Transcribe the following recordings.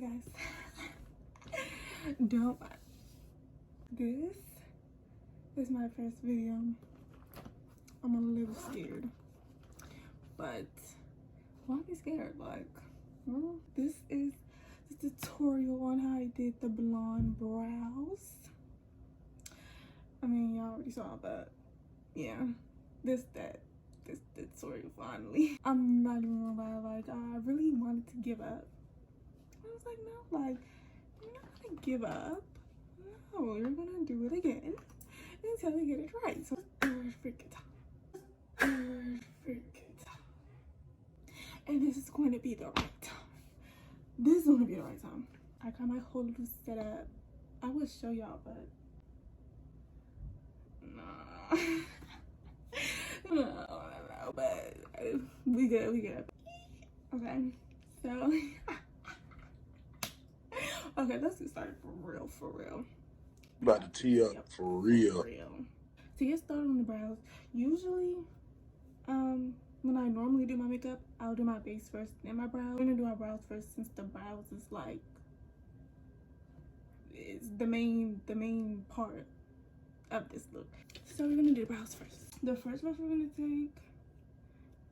Hey guys, don't mind. This is my first video. I'm a little scared, but why be scared? Like, well, this is the tutorial on how I did the blonde brows. I mean, y'all already saw, but yeah, this the tutorial finally. I'm not even gonna lie, like I really wanted to give up. I was like, no, like you're not gonna give up. No, you're gonna do it again until you get it right. So third freaking time. And this is going to be the right time. This is going to be the right time. I got my whole little setup. I will show y'all, but no, but we good. Okay, so okay, let's get started for real. About to tee up for real. To get started on the brows, usually, when I normally do my makeup, I'll do my base first, then my brows. I'm gonna do my brows first since the brows is like, it's the main part of this look. So we're gonna do the brows first. The first brush we're gonna take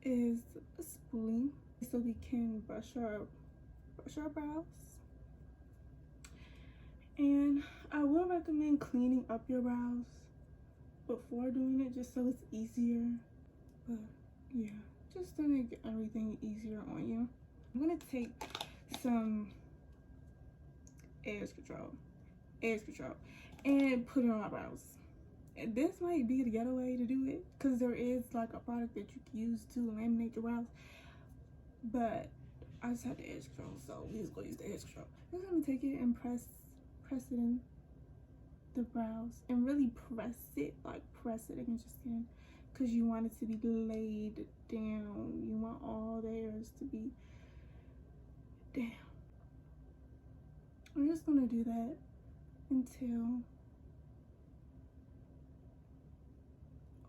is a spoolie so we can brush our brows. And I will recommend cleaning up your brows before doing it, just so it's easier. But yeah, just to make everything easier on you. I'm gonna take some edge control and put it on my brows. And this might be the ghetto way to do it, because there is like a product that you can use to laminate your brows, but I just have the edge control, so we just gonna use the edge control. I'm just gonna take it and press it in the brows, and really press it against your skin, because you want it to be laid down. You want all the hairs to be down. I'm just gonna do that until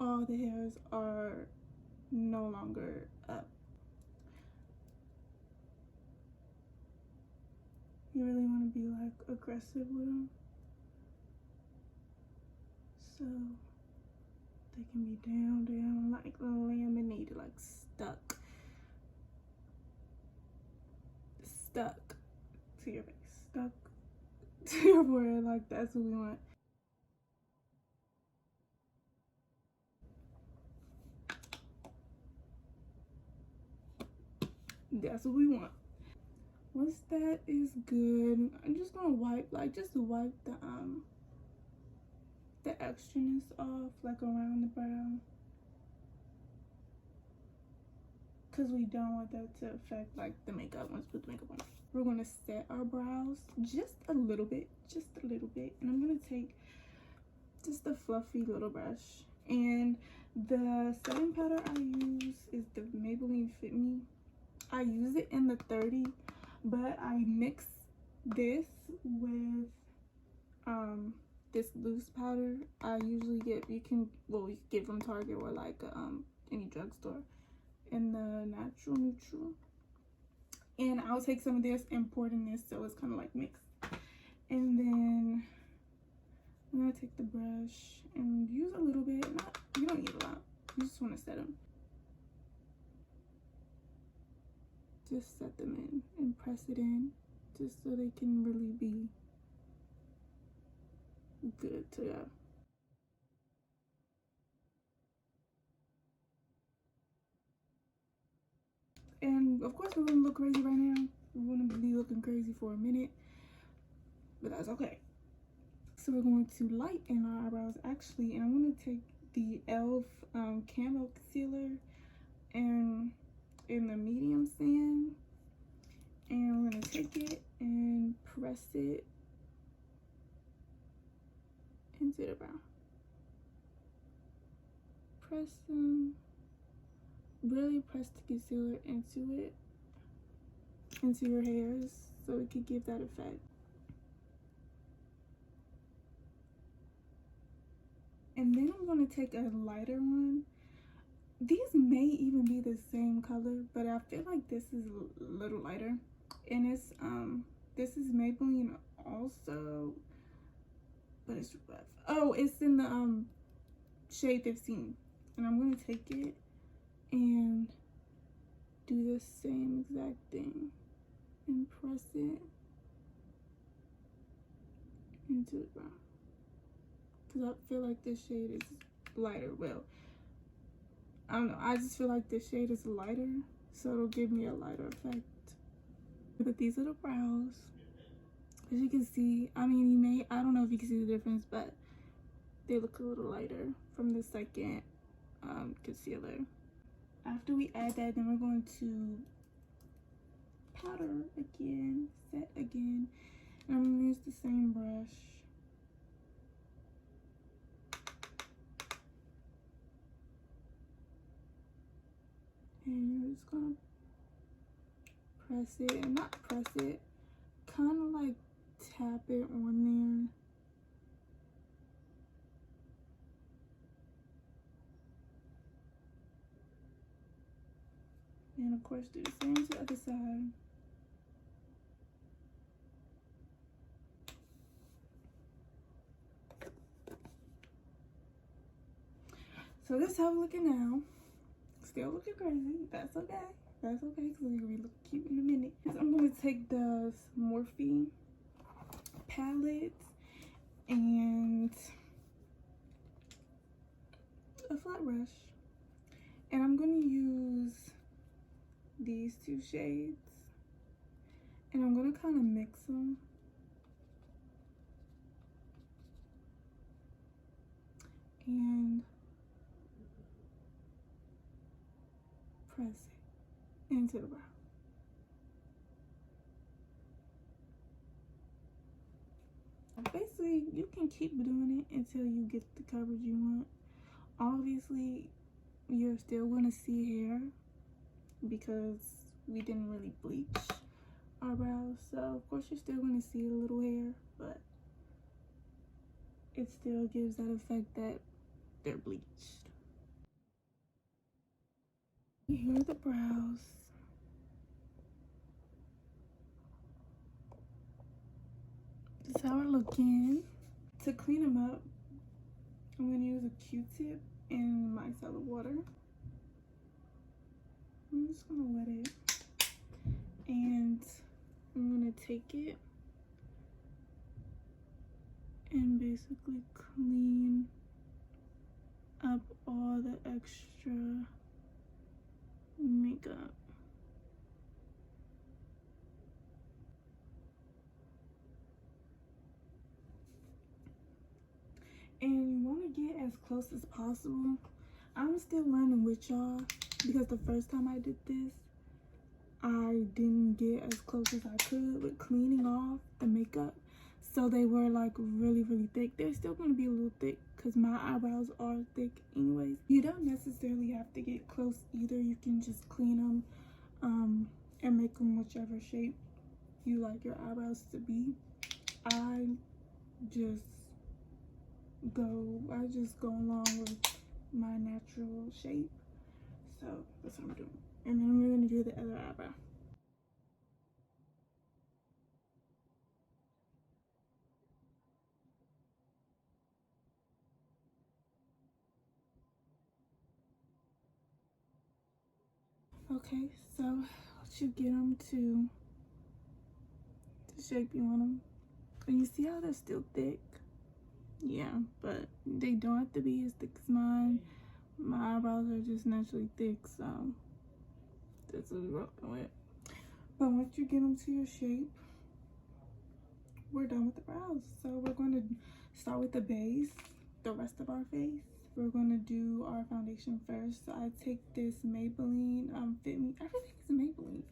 all the hairs are no longer up. You really want to be like aggressive with them, so they can be down like laminated, like stuck to your face, stuck to your forehead. Like, that's what we want. That's what we want. Once that is good, I'm just gonna wipe the extraness off, like around the brow, because we don't want that to affect like the makeup once we put the makeup on. We're gonna set our brows just a little bit, and I'm gonna take just a fluffy little brush, and the setting powder I use is the Maybelline Fit Me. I use it in the 30, but I mix this with this loose powder. I usually get, you can get from Target or like any drugstore, in the natural neutral. And I'll take some of this and pour it in this, so it's kind of like mixed. And then I'm gonna take the brush and use a little bit. You don't need a lot. You just want to set them. Just set them in and press it in, just so they can really be good to go. And of course we're gonna look crazy right now. We're gonna be looking crazy for a minute, but that's okay. So we're going to lighten our eyebrows actually, and I'm gonna take the e.l.f. Camo Concealer and in the medium sand, and we're gonna take it and press it into the brow. Really press the concealer into your hairs, so it could give that effect. And then I'm gonna take a lighter one. These may even be the same color, but I feel like this is a little lighter, and it's This is Maybelline also, but it's rough. Oh, it's in the shade 15. And I'm gonna take it and do the same exact thing and press it into the brown. Because I feel like this shade is lighter. Well, I don't know. I just feel like this shade is lighter, so it'll give me a lighter effect. But these are the brows. As you can see, I mean, I don't know if you can see the difference, but they look a little lighter from the second concealer. After we add that, then we're going to powder again, set again, and I'm gonna use the same brush. And you're just gonna press it, and not press it, kind of like tap it on there. And of course do the same to the other side. So this is how we're looking now. Still looking crazy. That's okay. That's okay, because we're gonna look cute in a minute. So I'm gonna take the Morphe palette and a flat brush, and I'm gonna use these two shades, and I'm gonna kind of mix them. And press it into the brow. Basically, you can keep doing it until you get the coverage you want. Obviously, you're still gonna see hair because we didn't really bleach our brows, so of course you're still gonna see a little hair, but it still gives that effect that they're bleached. Here are the brows. This is how we're looking. To clean them up, I'm gonna use a Q-tip and micellar water. I'm just gonna wet it, and I'm gonna take it and basically clean up all the extra makeup. And you want to get as close as possible. I'm still learning with y'all because the first time I did this, I didn't get as close as I could with cleaning off the makeup. So they were like really, really thick. They're still going to be a little thick because my eyebrows are thick anyways. You don't necessarily have to get close either. You can just clean them and make them whichever shape you like your eyebrows to be. I just go along with my natural shape. So that's what I'm doing. And then we're going to do the other eyebrow. Okay, so once you get them to the shape you want them, and you see how they're still thick? Yeah, but they don't have to be as thick as mine. My eyebrows are just naturally thick, so that's what we're working with. But once you get them to your shape, we're done with the brows. So we're going to start with the base, the rest of our face. We're going to do our foundation first. So I take this Maybelline Fit Me. Everything is Maybelline.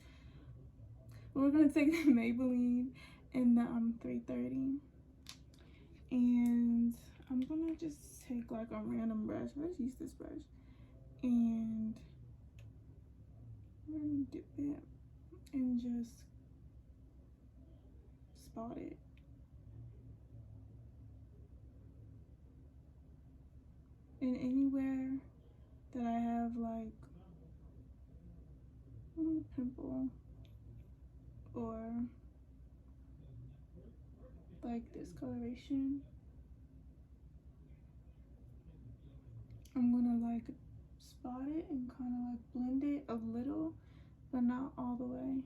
We're going to take the Maybelline in the 330. And I'm going to just take like a random brush. Let's use this brush. And we're going to dip it and just spot it. And anywhere that I have like a little pimple or like discoloration. I'm gonna like spot it and kind of like blend it a little, but not all the way.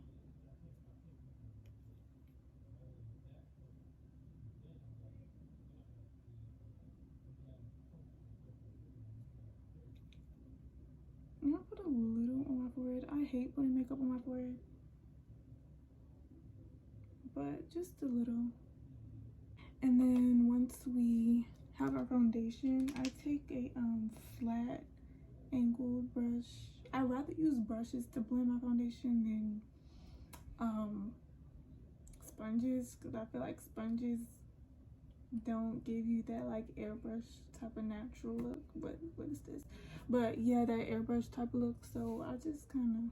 I'm gonna put a little on my forehead. I hate putting makeup on my forehead, but just a little. And then once we have our foundation, I take a flat angled brush. I rather use brushes to blend my foundation than sponges, because I feel like sponges don't give you that like airbrush type of natural look. What is this? But yeah, that airbrush type of look. So I just kind of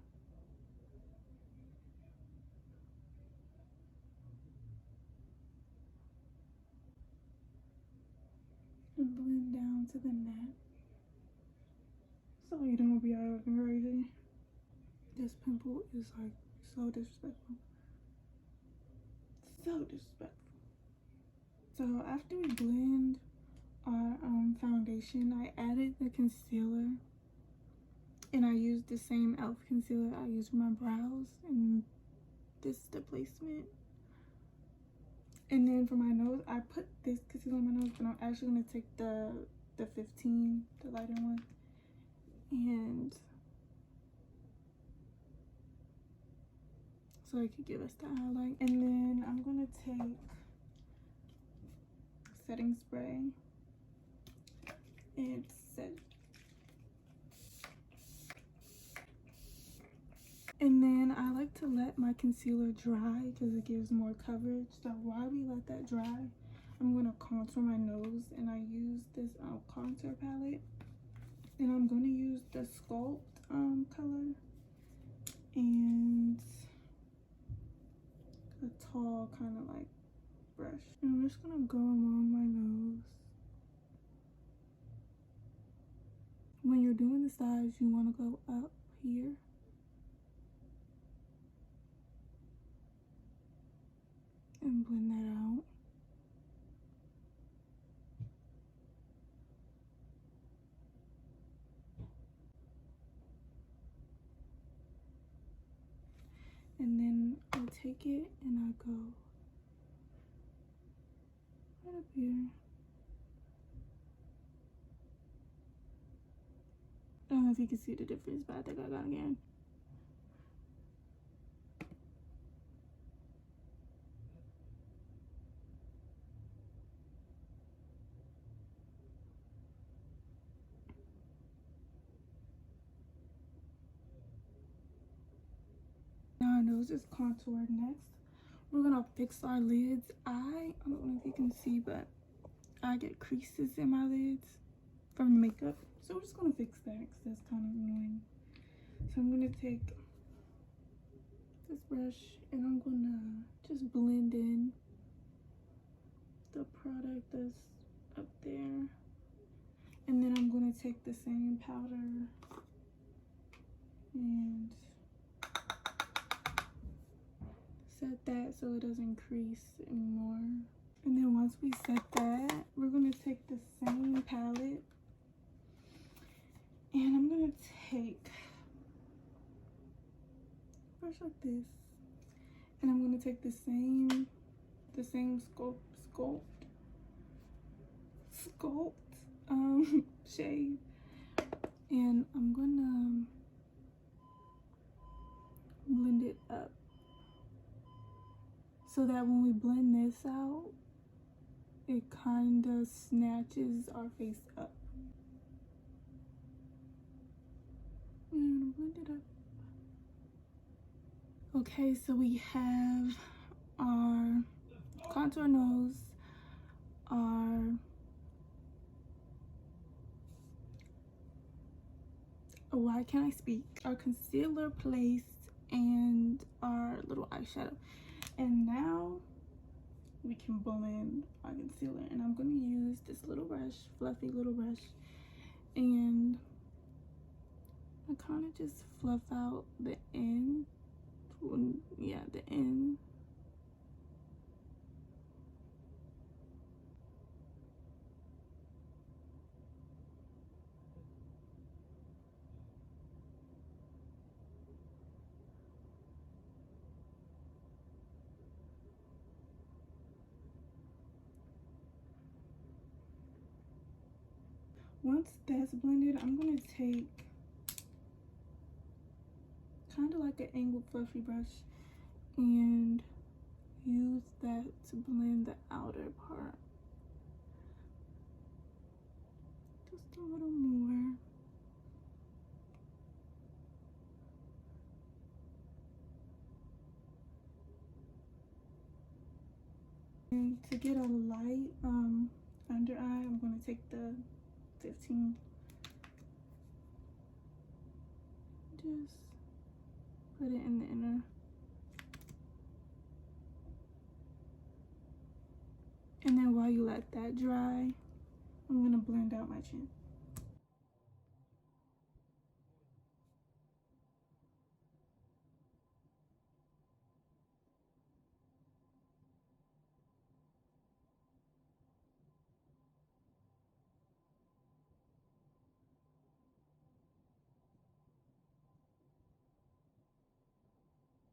blend down to the neck, so you don't be out looking crazy. This pimple is like so disrespectful. So disrespectful. So after we blend our foundation, I added the concealer, and I used the same e.l.f. concealer I used for my brows, and this is the placement. And then for my nose, I put this concealer on my nose, but I'm actually gonna take the 15, the lighter one, and so it could give us the highlight. And then I'm gonna take setting spray and set. And then I like to let my concealer dry because it gives more coverage. So while we let that dry, I'm gonna contour my nose, and I use this contour palette, and I'm gonna use the Sculpt color and a tall kind of like brush. And I'm just gonna go along my nose. When you're doing the sides, you want to go up here. And blend that out. And then I take it and I go right up here. I don't know if you can see the difference, but I think I got it again. Now our nose is contoured. Next, we're gonna fix our lids. I don't know if you can see, but I get creases in my lids from the makeup. So we're just gonna fix that because that's kind of annoying. So I'm gonna take this brush and I'm gonna just blend in the product that's up there. And then I'm gonna take the same powder and set that so it doesn't crease anymore. And then once we set that, we're gonna take the same palette, and I'm gonna take a brush like this, and I'm gonna take the same sculpt shade, and I'm gonna blend it up so that when we blend this out, it kind of snatches our face up. And blend it up. Okay, so we have our contour nose, our why can't I speak? Our concealer placed, and our little eyeshadow. And now we can blend our concealer, and I'm gonna use this little brush, fluffy little brush, and I kind of just fluff out the end. Yeah, the end. Once that's blended, I'm gonna take kind of like an angled fluffy brush and use that to blend the outer part. Just a little more. And to get a light under eye, I'm going to take the 15. Just put it in the inner. And then while you let that dry, I'm going to blend out my chin.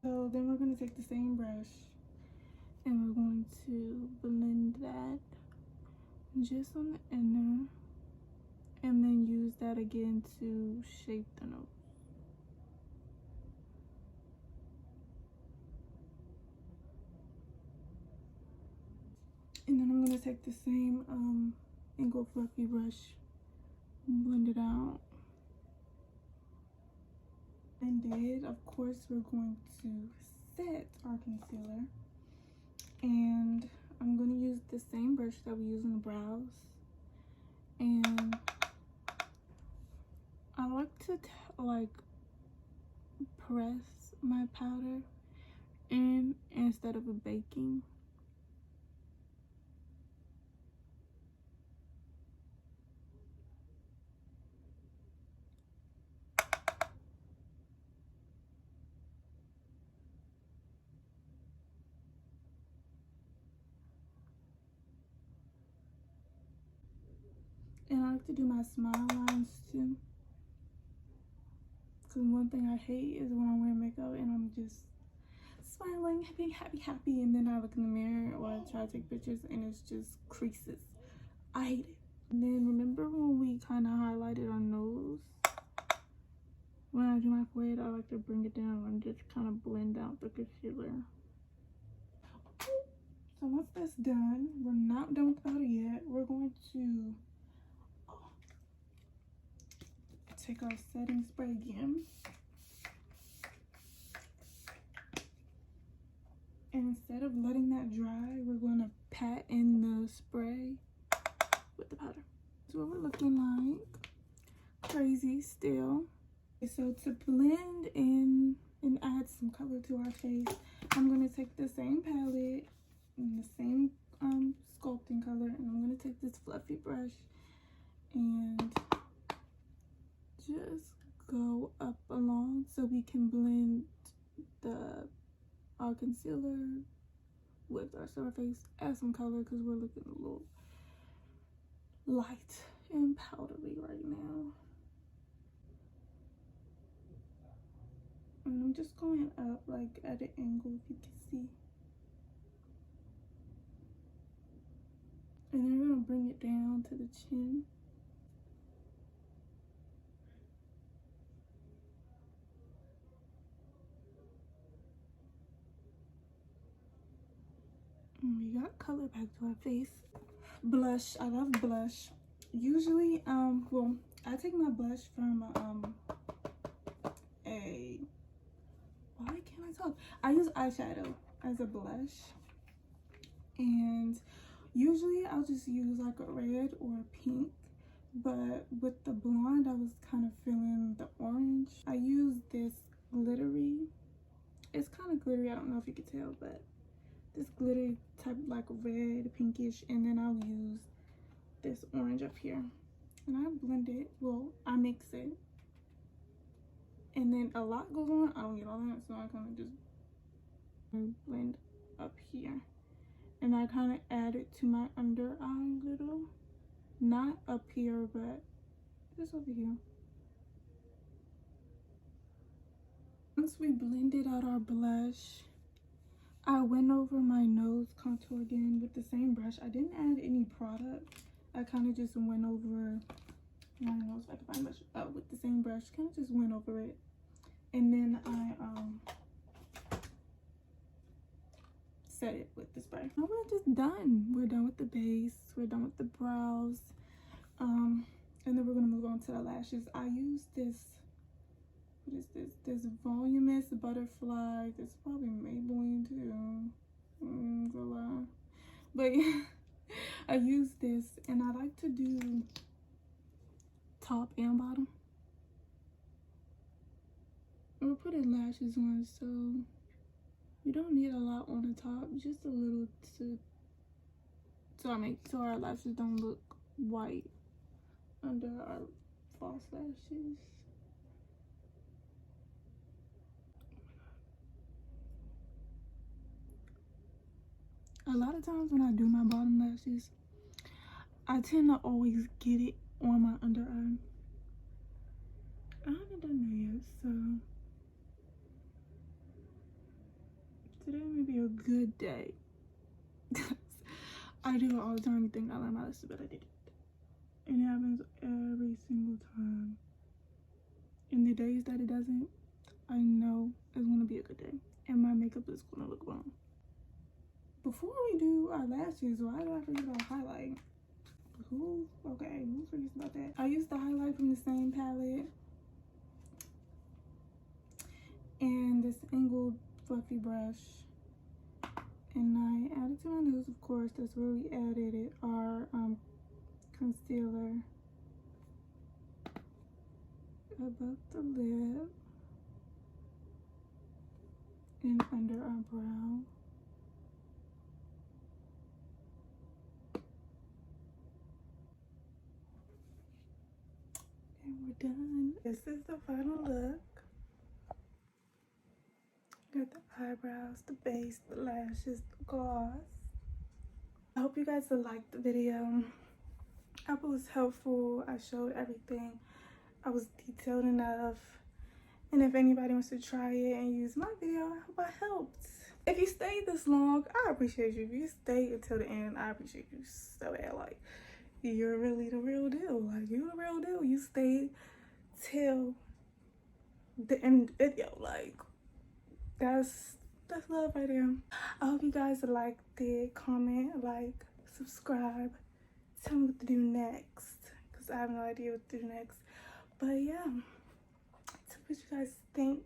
So then we're going to take the same brush and we're going to blend that just on the inner, and then use that again to shape the nose. And then I'm going to take the same angled fluffy brush and blend it out. And then, of course, we're going to set our concealer. And I'm going to use the same brush that we use on the brows. And I like to press my powder in instead of a baking. And I like to do my smile lines too. Because one thing I hate is when I'm wearing makeup and I'm just smiling, happy, happy, happy. And then I look in the mirror or I try to take pictures and it's just creases. I hate it. And then remember when we kind of highlighted our nose? When I do my forehead, I like to bring it down and just kind of blend out the concealer. So once that's done, we're not done with the powder yet. We're going to take our setting spray again. And instead of letting that dry, we're going to pat in the spray with the powder. That's what we're looking like. Crazy still. Okay, so to blend in and add some color to our face, I'm going to take the same palette and the same sculpting color, and I'm going to take this fluffy brush and just go up along so we can blend our concealer with our silver face. Add some color because we're looking a little light and powdery right now. And I'm just going up like at an angle, if you can see. And then we're going to bring it down to the chin. And we got color back to our face. Blush. I love blush. Usually, well, I take my blush from why can't I talk? I use eyeshadow as a blush. And usually I'll just use like a red or a pink. But with the blonde, I was kind of feeling the orange. I use this glittery. It's kind of glittery. I don't know if you can tell, but this glittery type like red, pinkish. And then I'll use this orange up here. And I blend it. Well, I mix it. And then a lot goes on. I don't get all that. So I kind of just blend up here. And I kind of add it to my under eye a little. Not up here, but just over here. Once we blended out our blush, I went over my nose contour again with the same brush. I didn't add any product. I kind of just went over I don't know if I can find much with the same brush. Kind of just went over it, and then I set it with the spray. Now we're just done. We're done with the base. We're done with the brows. And then we're gonna move on to the lashes. I use this. What is this? This voluminous butterfly. This is probably Maybelline too. But yeah, I use this, and I like to do top and bottom. We're putting lashes on, so you don't need a lot on the top, just a little so our lashes don't look white under our false lashes. A lot of times when I do my bottom lashes, I tend to always get it on my under eye. I haven't done that yet, so today may be a good day. I do it all the time. You think I learned my lesson, but I did it. And it happens every single time. And the days that it doesn't, I know it's gonna be a good day. And my makeup is gonna look wrong. Before we do our lashes, why did I forget about highlight? Who forgets about that? I used the highlight from the same palette. And this angled fluffy brush. And I added to my nose, of course. That's where we added it. Our concealer. Above the lip. And under our brow. And we're done. This is the final look. Got the eyebrows, the base, the lashes, the gloss. I hope you guys liked the video. I hope it was helpful. I showed everything. I was detailed enough. And if anybody wants to try it and use my video, I hope I helped. If you stayed this long, I appreciate you. If you stayed until the end, I appreciate you so bad. Like, you're really the real deal. Like, you the real deal. You stayed till the end of the video. Like, that's love right there. I hope you guys liked it. Comment, like, subscribe. Tell me what to do next, because I have no idea what to do next. But yeah, tell me what you guys think.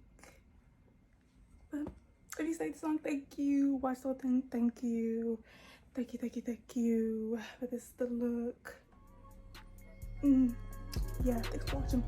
But if you stayed this long, thank you. Watch the whole thing, thank you. Thank you. But this is the look. Yeah, thanks for watching.